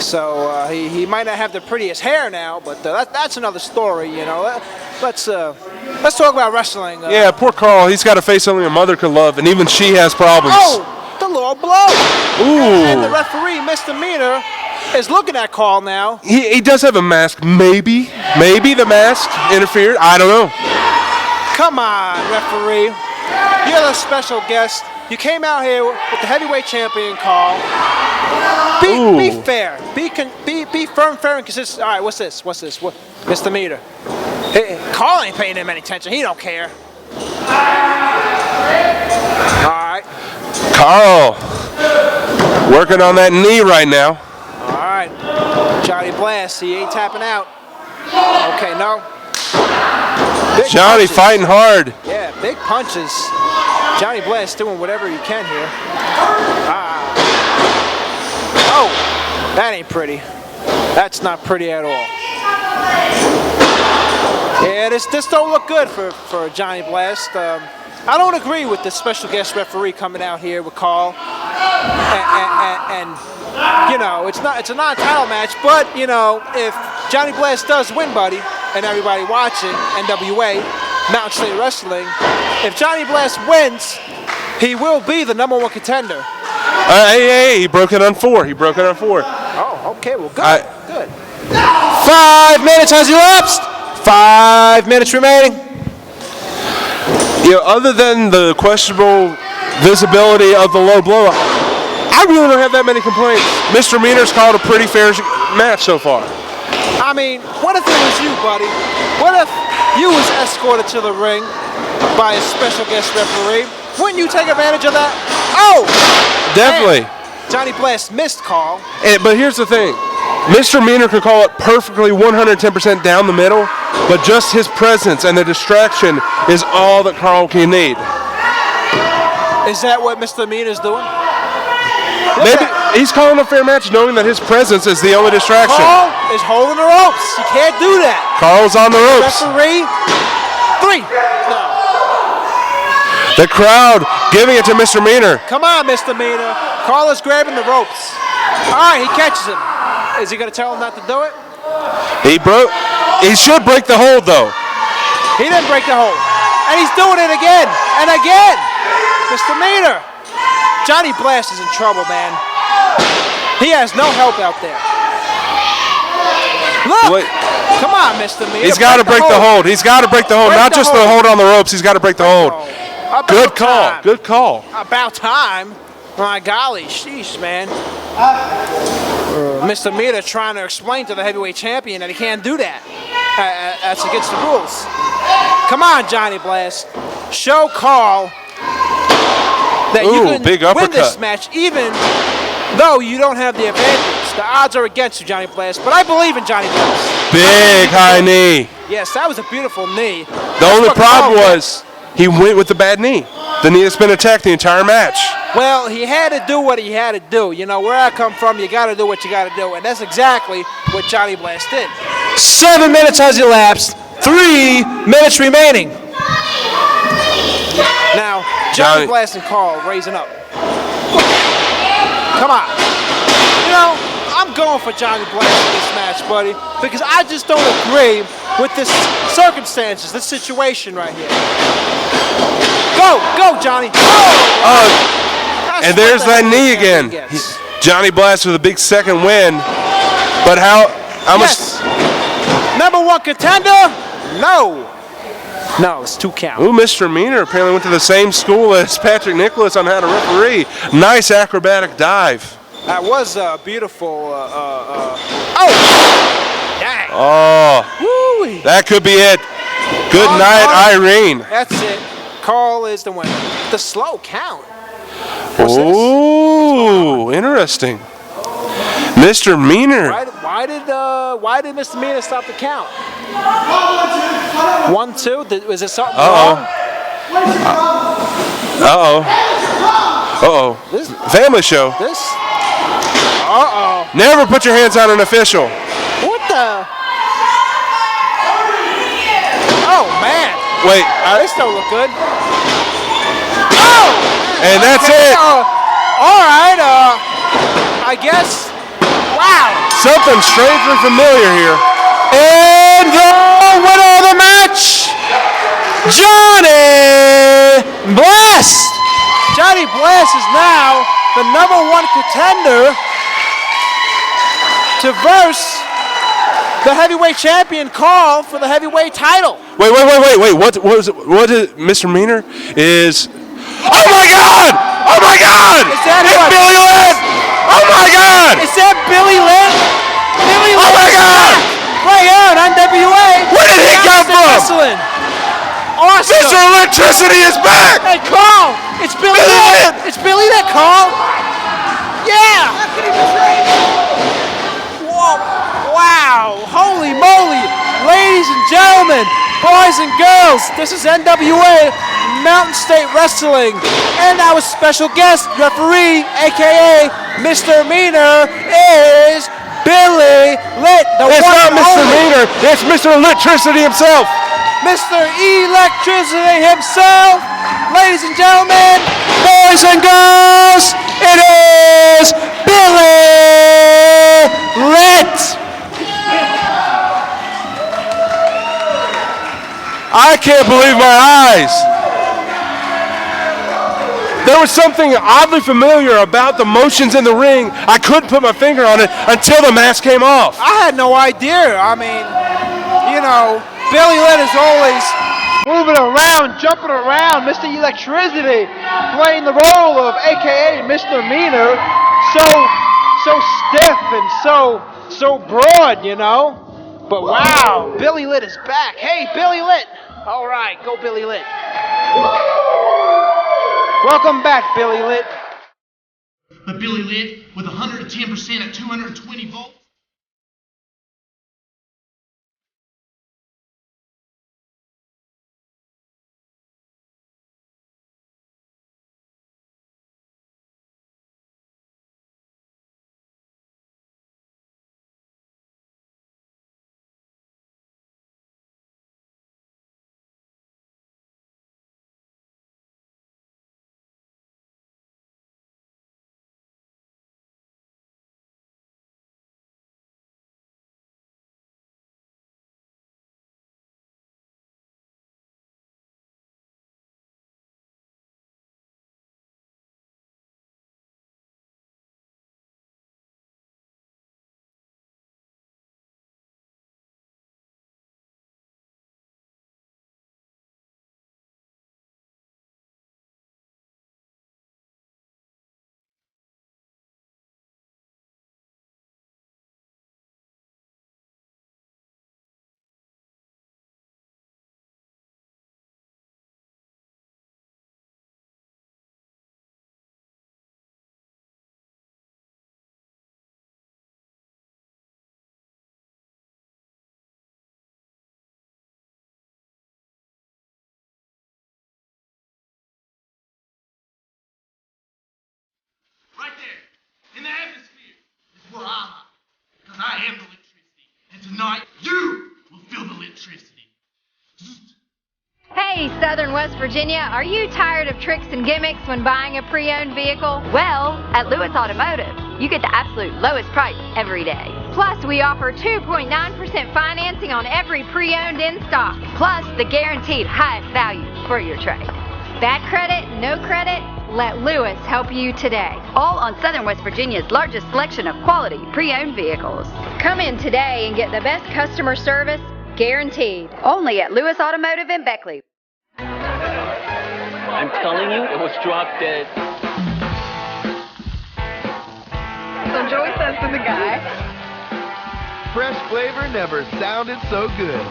So he might not have the prettiest hair now, but that's another story, you know. Let's talk about wrestling. Yeah, poor Karl. He's got a face only a mother could love, and even she has problems. Oh, the low blow. Ooh. And the referee, Misdemeanor, is looking at Karl now. He does have a mask. Maybe the mask interfered. I don't know. Come on, referee. You're the special guest. You came out here with the heavyweight champion, Karl. Be fair. Be firm, fair, and consistent. All right, what's this? What? Misdemeanor. Hey, Karl ain't paying him any attention. He don't care. All right. Karl, working on that knee right now. All right. Johnny Blast, he ain't tapping out. Okay, no. Big Johnny punches. fighting hard. Yeah, big punches. Johnny Blast doing whatever he can here. Oh, that ain't pretty. That's not pretty at all. Yeah, this don't look good for Johnny Blast. I don't agree with the special guest referee coming out here with Karl. And you know, it's a non-title match, but you know, if Johnny Blast does win, buddy, and everybody watching NWA, Mountain State Wrestling, if Johnny Blast wins, he will be the #1 contender. Hey, he broke it on 4. Oh, okay, well, good. Good. 5 minutes has elapsed. 5 minutes remaining. You know, other than the questionable visibility of the low blow, I really don't have that many complaints. Mr. Meaner's called a pretty fair match so far. I mean, what if it was you, buddy? What if you was escorted to the ring by a special guest referee? Wouldn't you take advantage of that? Oh! Definitely. Man, Johnny Blast missed Karl. But here's the thing. Mr. Meaner could call it perfectly 110% down the middle, but just his presence and the distraction is all that Karl can need. Is that what Mr. Meaner's doing? Maybe he's calling a fair match knowing that his presence is the only distraction. Karl is holding the ropes. You can't do that. Karl's on the ropes. Referee, 3. No. The crowd giving it to Mr. Meaner. Come on, Mr. Meaner. Karl is grabbing the ropes. All right, he catches him. Is he going to tell him not to do it? He should break the hold, though. He didn't break the hold. And he's doing it again and again. Mr. Meaner. Johnny Blast is in trouble, man. He has no help out there. Look. Come on, Mr. Meaner. He's got to break the hold. He's got to break the hold. Not just the hold on the ropes. He's got to break the hold. Good call. Good call. About time. My golly, sheesh, man. Mr. Meaner trying to explain to the heavyweight champion that he can't do that. That's against the rules. Come on, Johnny Blast. Show Karl that you can win this match even though you don't have the advantage. The odds are against you, Johnny Blast, but I believe in Johnny Blast. Big high knee. Yes, that was a beautiful knee. The only problem was he went with the bad knee. The knee that's been attacked the entire match. Well, he had to do what he had to do. You know, where I come from, you got to do what you got to do. And that's exactly what Johnny Blast did. 7 minutes has elapsed. 3 minutes remaining. Now, Johnny Blast and Karl raising up. Come on. You know, I'm going for Johnny Blast in this match, buddy, because I just don't agree with this circumstances, this situation right here. Go, Johnny. And there's that knee again. Johnny Blast with a big second win. But how much? #1 contender? No, it's 2 count. Ooh, Mr. Meaner apparently went to the same school as Patrick Nicholas on how to referee. Nice acrobatic dive. That was a beautiful. Dang. Oh, woo-wee. That could be it. Good night, Irene. That's it. Karl is the winner. The slow count. Ooh, interesting. Mr. Meaner. Why did Mr. Meaner stop the count? 1-2. Was it something wrong? Family show. Never put your hands on an official. What the? Oh man. Wait. This don't look good. And that's it. All right. I guess. Wow. Something strangely familiar here. And the winner of the match, Johnny Blast. Johnny Blast is now the #1 contender to verse the heavyweight champion Karl for the heavyweight title. Wait. What was it? What is Mr. Meaner is? Oh my God! Oh my God! Is that it's Billy Litt! Oh my God! Is that Billy Litt? Billy Litt! Oh my God! Right here on NWA. Where did he come from? Wrestling. Awesome. Mr. Electricity is back! Hey Karl! It's Billy Litt! It's Billy Litt, Karl! Yeah! Whoa! Wow! Holy moly! Ladies and gentlemen, boys and girls, this is NWA Mountain State Wrestling, and our special guest referee, aka Mr. Meaner, is Billy Litt. It's not Mr. Meaner, it's Mr. Electricity himself. Mr. Electricity himself. Ladies and gentlemen, boys and girls, it is Billy Litt. I can't believe my eyes. There was something oddly familiar about the motions in the ring. I couldn't put my finger on it until the mask came off. I had no idea. I mean, you know, Billy Litt is always moving around, jumping around. Mr. Electricity playing the role of AKA Mr. Meaner. So stiff and so broad, you know. But wow, Billy Litt is back. Hey, Billy Litt. All right, go Billy Litt. Welcome back, Billy Litt. But Billy Litt with 110% at 220 volts. Right there, in the atmosphere, is where I'm at. Because I am the electricity. And tonight, you will feel the electricity. Hey, Southern West Virginia, are you tired of tricks and gimmicks when buying a pre-owned vehicle? Well, at Lewis Automotive, you get the absolute lowest price every day. Plus, we offer 2.9% financing on every pre-owned in stock. Plus, the guaranteed highest value for your trade. Bad credit, no credit? Let Lewis help you today. All on Southern West Virginia's largest selection of quality pre-owned vehicles. Come in today and get the best customer service guaranteed. Only at Lewis Automotive in Beckley. I'm telling you, it was drop dead. So Joey says to the guy, fresh flavor never sounded so good.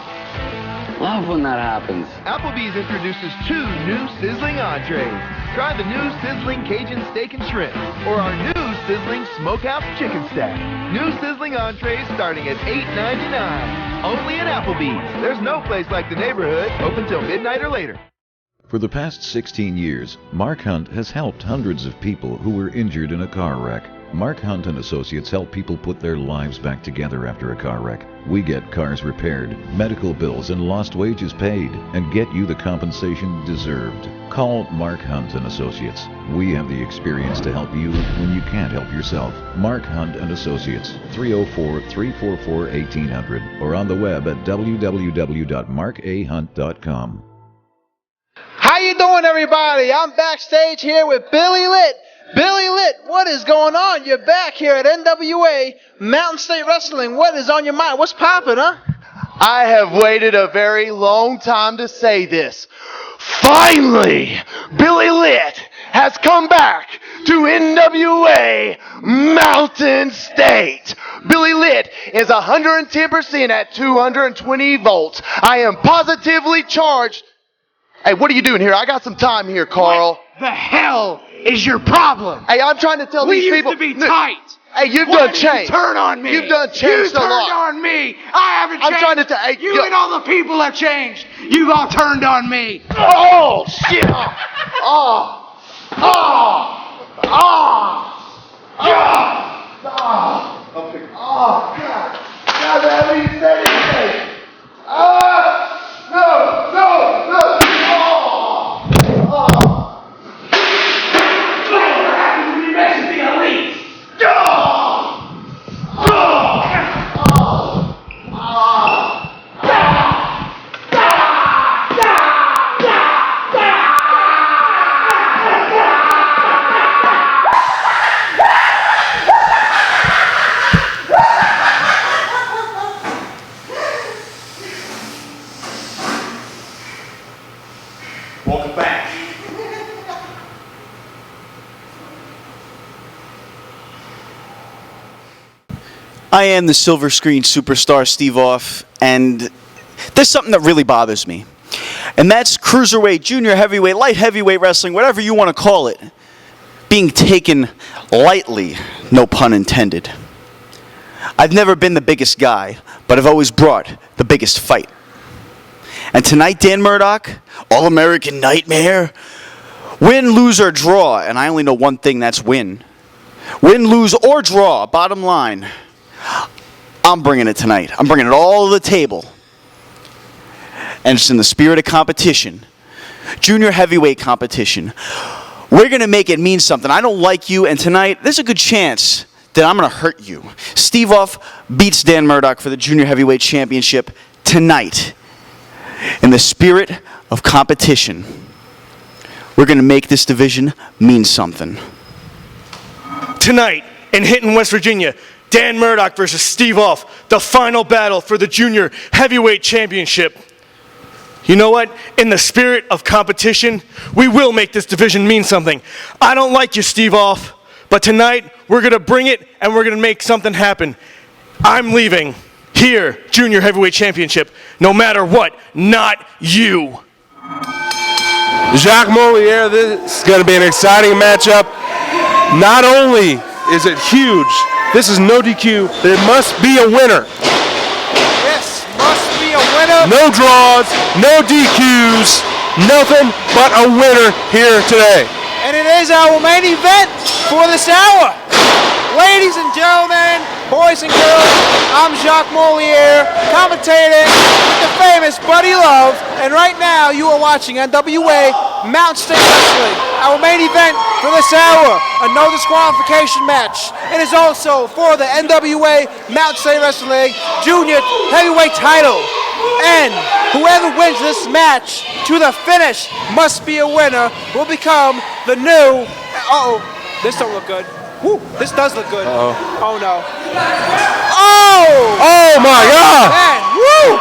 Love when that happens. Applebee's introduces 2 new sizzling entrees. Try the new sizzling Cajun steak and shrimp, or our new sizzling smokehouse chicken stack. New sizzling entrees starting at $8.99. Only at Applebee's. There's no place like the neighborhood. Open till midnight or later. For the past 16 years, Mark Hunt has helped hundreds of people who were injured in a car wreck. Mark Hunt and Associates help people put their lives back together after a car wreck. We get cars repaired, medical bills and lost wages paid, and get you the compensation deserved. Call Mark Hunt and Associates. We have the experience to help you when you can't help yourself. Mark Hunt and Associates, 304-344-1800, or on the web at www.markahunt.com. How you doing, everybody? I'm backstage here with Billy Litt. Billy Litt, what is going on? You're back here at NWA Mountain State Wrestling. What is on your mind? What's poppin', huh? I have waited a very long time to say this. Finally, Billy Litt has come back to NWA Mountain State. Billy Litt is 110% at 220 volts. I am positively charged. Hey, what are you doing here? I got some time here, Karl. What the hell is your problem? Hey, I'm trying to tell these people. We used to be tight. Hey, you've Why done did changed. You turn on me. You've done changed a lot. You turned on me. I haven't changed. I'm trying to tell you and all the people have changed. You've all turned on me. Oh, shit. Oh. God. God, that means anything. No. Welcome back. I am the silver screen superstar Steve Off, and there's something that really bothers me. And that's cruiserweight, junior heavyweight, light heavyweight wrestling, whatever you want to call it, being taken lightly, no pun intended. I've never been the biggest guy, but I've always brought the biggest fight. And tonight, Dan Murdoch, All-American Nightmare, win, lose, or draw, and I only know one thing, that's win. Win, lose, or draw, bottom line. I'm bringing it tonight. I'm bringing it all to the table. And it's in the spirit of competition. Junior heavyweight competition. We're going to make it mean something. I don't like you, and tonight, there's a good chance that I'm going to hurt you. Steve Off beats Dan Murdoch for the Junior Heavyweight Championship tonight. In the spirit of competition, we're going to make this division mean something. Tonight, in Hinton, West Virginia, Dan Murdoch versus Steve Off, the final battle for the Junior Heavyweight Championship. You know what? In the spirit of competition, we will make this division mean something. I don't like you, Steve Off, but tonight, we're going to bring it and we're going to make something happen. I'm leaving here, Junior Heavyweight Championship, no matter what, not you. Jacques Moliere, this is going to be an exciting matchup. Not only is it huge, this is no DQ, there must be a winner. Yes, must be a winner. No draws, no DQs, nothing but a winner here today. And it is our main event for this hour. Ladies and gentlemen, boys and girls, I'm Jacques Moliere, commentating with the famous Buddy Love, and right now you are watching NWA Mountain State Wrestling, our main event for this hour, a no disqualification match. It is also for the NWA Mountain State Wrestling Junior Heavyweight title, and whoever wins this match to the finish must be a winner, will become the new, this don't look good. Woo, this does look good. Uh-oh. Oh no. Oh my God! Man, woo!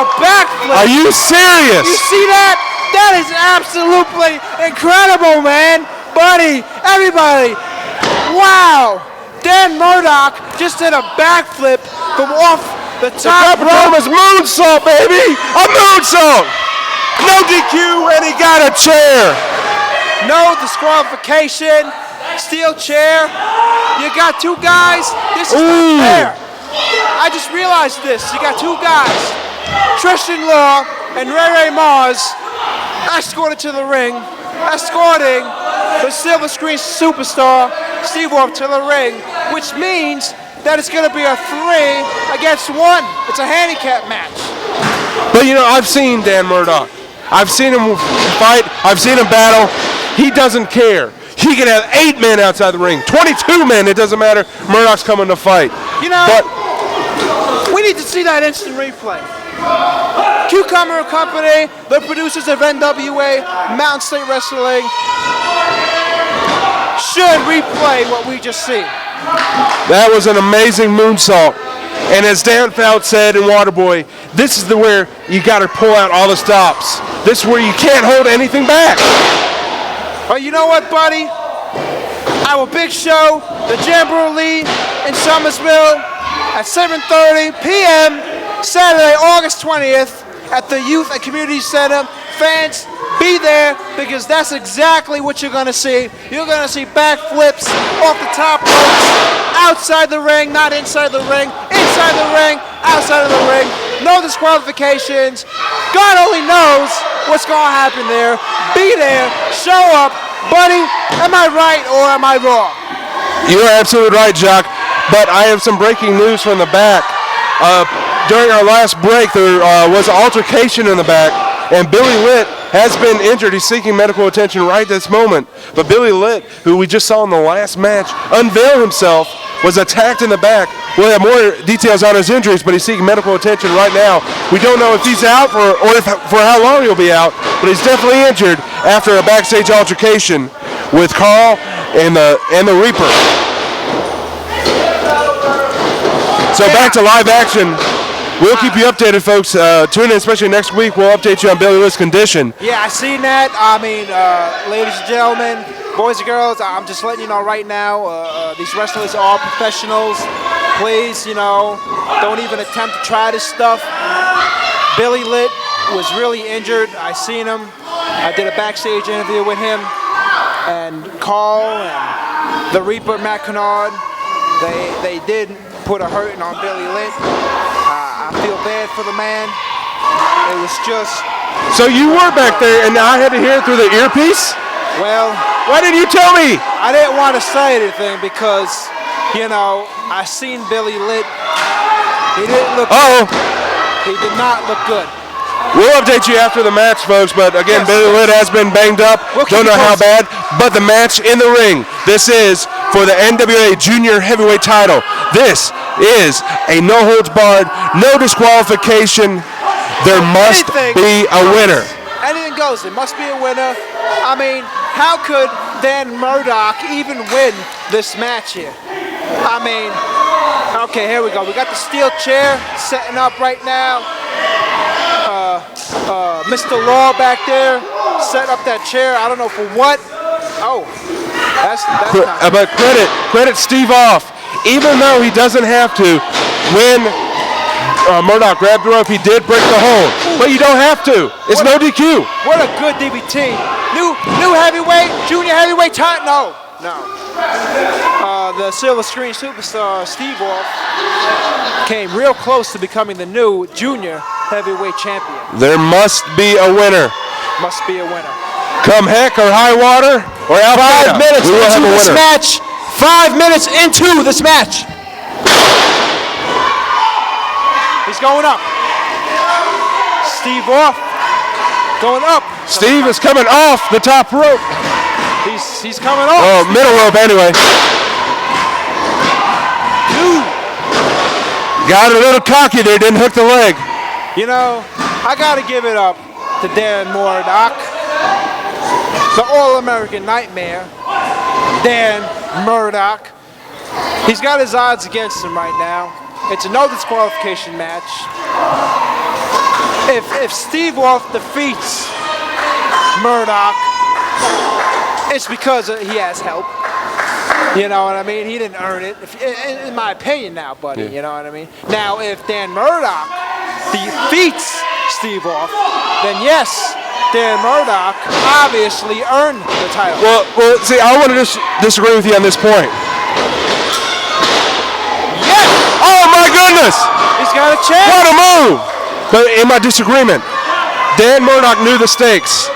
A backflip. Are you serious? You see that? That is absolutely incredible, man. Buddy, everybody. Wow. Dan Murdoch just did a backflip from off the top rope. Thomas moonsault, baby! A moonsault! No DQ, and he got a chair. No disqualification. Steel chair. You got two guys. This is not fair. I just realized this. You got two guys, Tristan Law and Ray Mars, escorted to the ring, escorting the silver screen superstar Steve Wolf to the ring, which means that it's going to be a 3 against 1. It's a handicap match. But you know, I've seen Dan Murdoch. I've seen him fight. I've seen him battle. He doesn't care. He can have 8 men outside the ring, 22 men. It doesn't matter. Murdoch's coming to fight. You know, we need to see that instant replay. Cucumber Company, the producers of NWA, Mountain State Wrestling, should replay what we just see. That was an amazing moonsault. And as Dan Fouts said in Waterboy, this is where you got to pull out all the stops. This is where you can't hold anything back. But you know what, buddy? Our big show, the Jamboree in Somersville at 7:30 p.m. Saturday, August 20th at the Youth and Community Center. Fans, be there because that's exactly what you're going to see. You're going to see backflips off the top ropes, outside the ring, not inside the ring, inside the ring, outside of the ring. No disqualifications. God only knows what's going to happen there. Be there, show up. Buddy, am I right or am I wrong? You're absolutely right, Jock. But I have some breaking news from the back. During our last break, there was an altercation in the back, and Billy Litt has been injured. He's seeking medical attention right this moment. But Billy Litt, who we just saw in the last match unveil himself, was attacked in the back. We'll have more details on his injuries, but he's seeking medical attention right now. We don't know if he's out or for how long he'll be out, but he's definitely injured after a backstage altercation with Karl and the Reaper. So back to live action. We'll keep you updated, folks. Tune in, especially next week. We'll update you on Billy Litt's condition. Yeah, I seen that. I mean, ladies and gentlemen, boys and girls, I'm just letting you know right now, these wrestlers are all professionals. Please, you know, don't even attempt to try this stuff. Billy Litt was really injured. I seen him. I did a backstage interview with him. And Karl and the Reaper, Matt Conard, they did put a hurting on Billy Litt. I feel bad for the man. It was just... So you were back there, and I had to hear it through the earpiece? Well... Why didn't you tell me? I didn't want to say anything because, you know, I seen Billy Litt. He didn't look good. He did not look good. We'll update you after the match, folks, but again, Billy Litt has been banged up. Don't know how bad, but the match in the ring. This is for the NWA Junior Heavyweight title. This is a no-holds-barred, no disqualification. There must be a winner. Anything goes. There must be a winner. I mean, how could Dan Murdoch even win this match here? I mean, okay, here we go. We got the steel chair setting up right now. Mr. Law back there set up that chair. I don't know for what. Oh, that's not. But credit Steve off. Even though he doesn't have to, when Murdoch grabbed the rope, he did break the hold. But you don't have to. It's no DQ. What a good DBT. New heavyweight, junior heavyweight title. No. The silver screen superstar Steve Wolf came real close to becoming the new junior heavyweight champion. There must be a winner. Must be a winner. Come heck or high water or out 5 minutes into this match. 5 minutes into this match. He's going up. Steve off. Going up. Steve is coming off the top rope. He's coming off. Oh, middle rope anyway. Got a little cocky there, didn't hook the leg. You know, I got to give it up to Dan Murdoch, the All-American Nightmare, Dan Murdoch. He's got his odds against him right now. It's a no disqualification match. If Steve Wolf defeats Murdoch, it's because he has help. You know what I mean? He didn't earn it, in my opinion now, buddy. Yeah. You know what I mean? Now, if Dan Murdoch defeats Steve Wolf, then yes, Dan Murdoch obviously earned the title. Well, see, I want to disagree with you on this point. Yes! Oh my goodness! He's got a chance. What a move! But in my disagreement, Dan Murdoch knew the stakes.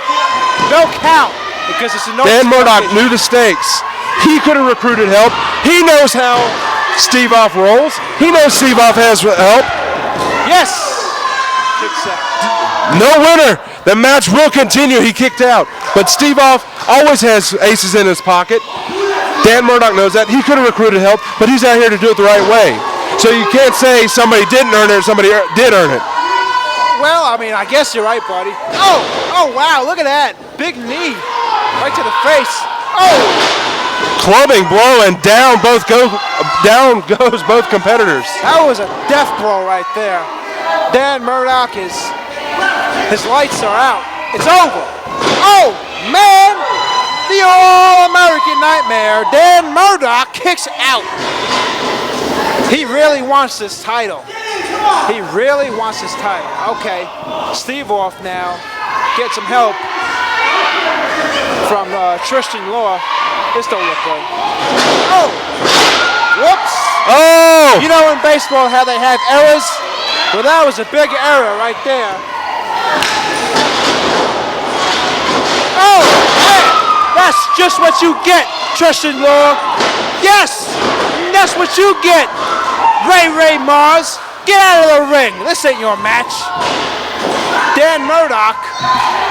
No count, because it's a no. Dan Murdoch knew the stakes. He could have recruited help. He knows how Steve Off rolls. He knows Steve Off has help. Yes! Kicks out. No winner. The match will continue. He kicked out. But Steve Off always has aces in his pocket. Dan Murdoch knows that. He could have recruited help, but he's out here to do it the right way. So you can't say somebody didn't earn it or somebody did earn it. Well, I mean, I guess you're right, buddy. Oh, wow, look at that. Big knee. Right to the face. Oh! Clubbing blow, and down goes both competitors. That was a death blow right there. Dan Murdoch his lights are out. It's over. Oh, man! The All-American Nightmare, Dan Murdoch, kicks out. He really wants this title. He really wants this title. Okay, Steve Off now. Get some help from Tristan Law. This don't look good. Oh! Whoops! Oh! You know in baseball how they have errors? Well, that was a big error right there. Oh! Man! That's just what you get, Tristan Law. Yes! That's what you get, Ray Mars. Get out of the ring. This ain't your match. Dan Murdoch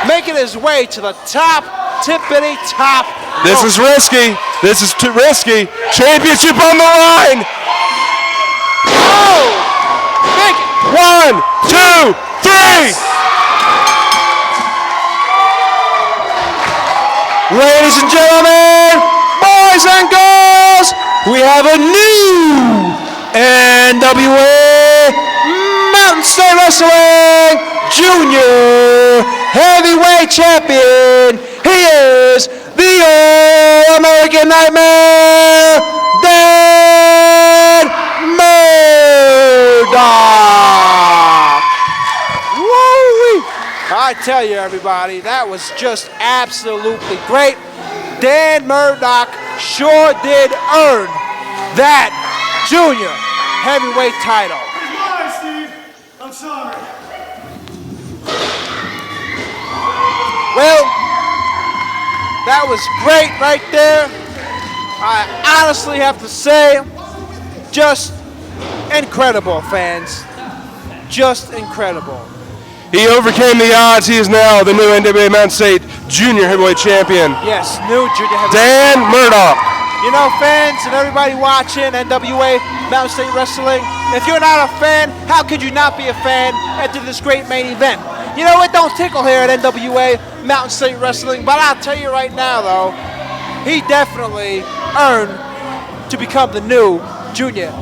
making his way to the top, tippity top. This is risky. This is too risky. Championship on the line. Oh! Big. 1, 2, 3. Ladies and gentlemen, boys and girls, we have a new NWA Mountain State Wrestling Junior Heavyweight Champion. He is the All-American Nightmare, Dan Murdoch. Woo-wee. I tell you, everybody, that was just absolutely great. Dan Murdoch sure did earn that junior heavyweight title. Sorry, Steve. I'm sorry. Well, that was great right there. I honestly have to say, just incredible, fans. Just incredible. He overcame the odds. He is now the new NWA Mountain State Junior Heavyweight Champion. Yes, new junior heavyweight. Dan Murdoch. You know, fans and everybody watching NWA Mountain State Wrestling, if you're not a fan, how could you not be a fan after this great main event? You know, it don't tickle here at NWA Mountain State Wrestling, but I'll tell you right now, though, he definitely earned to become the new junior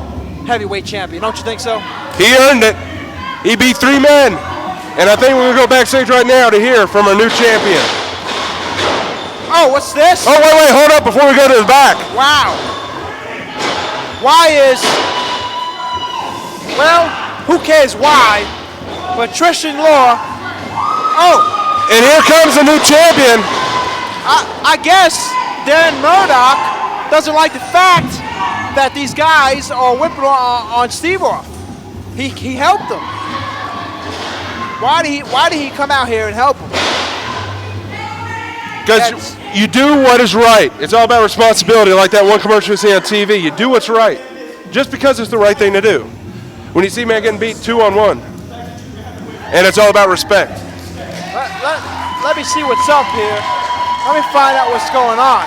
heavyweight champion. Don't you think so? He earned it. He beat 3 men. And I think we're going to go backstage right now to hear from our new champion. Oh, what's this? Oh, wait, hold up before we go to the back. Wow. Why is... Well, who cares why? But Tristan Law... Oh. And here comes the new champion. I guess Dan Murdoch doesn't like the fact that these guys are whipping on Steve Off. He helped them. Why did he come out here and help him? Because you do what is right. It's all about responsibility, like that one commercial you see on TV. You do what's right, just because it's the right thing to do. When you see a man getting beat 2-on-1, and it's all about respect. Let me see what's up here. Let me find out what's going on.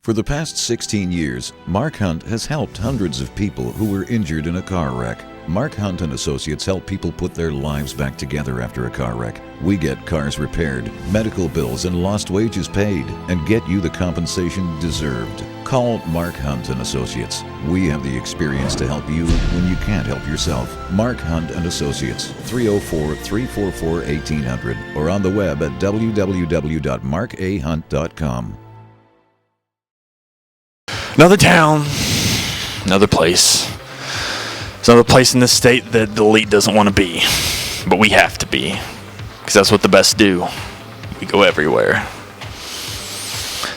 For the past 16 years, Mark Hunt has helped hundreds of people who were injured in a car wreck. Mark Hunt and Associates help people put their lives back together after a car wreck. We get cars repaired, medical bills and lost wages paid, and get you the compensation deserved. Call Mark Hunt and Associates. We have the experience to help you when you can't help yourself. Mark Hunt and Associates, 304-344-1800, or on the web at www.markahunt.com. Another town, another place. There's another place in this state that the elite doesn't want to be, but we have to be, because that's what the best do. We go everywhere.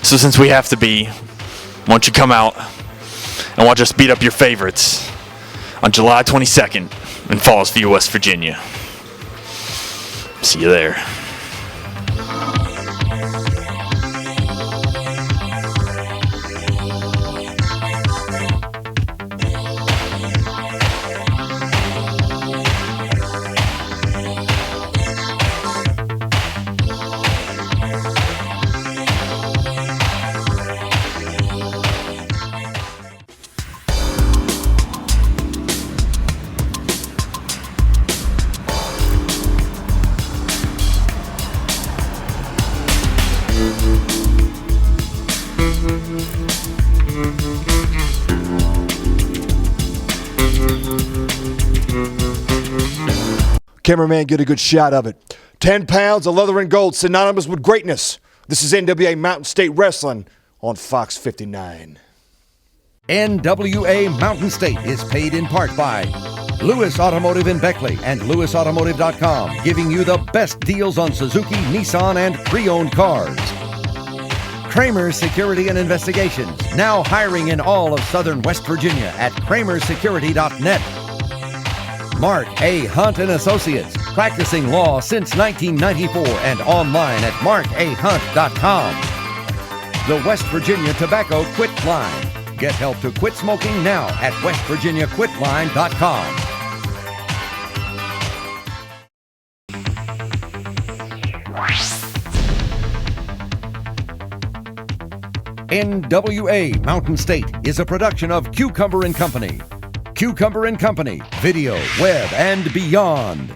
So since we have to be, why don't you come out and watch us beat up your favorites on July 22nd in Fallsview, West Virginia. See you there. Cameraman, get a good shot of it. 10 pounds of leather and gold, synonymous with greatness. This is NWA Mountain State Wrestling on Fox 59. NWA Mountain State is paid in part by Lewis Automotive in Beckley and LewisAutomotive.com, giving you the best deals on Suzuki, Nissan, and pre-owned cars. CRAMER Security and Investigations, now hiring in all of southern West Virginia at CRAMERSecurity.net. Mark A. Hunt and Associates, practicing law since 1994 and online at markahunt.com. The West Virginia Tobacco Quit Line. Get help to quit smoking now at westvirginiaquitline.com. NWA Mountain State is a production of Cucumber & Company. Cucumber & Company, video, web, and beyond.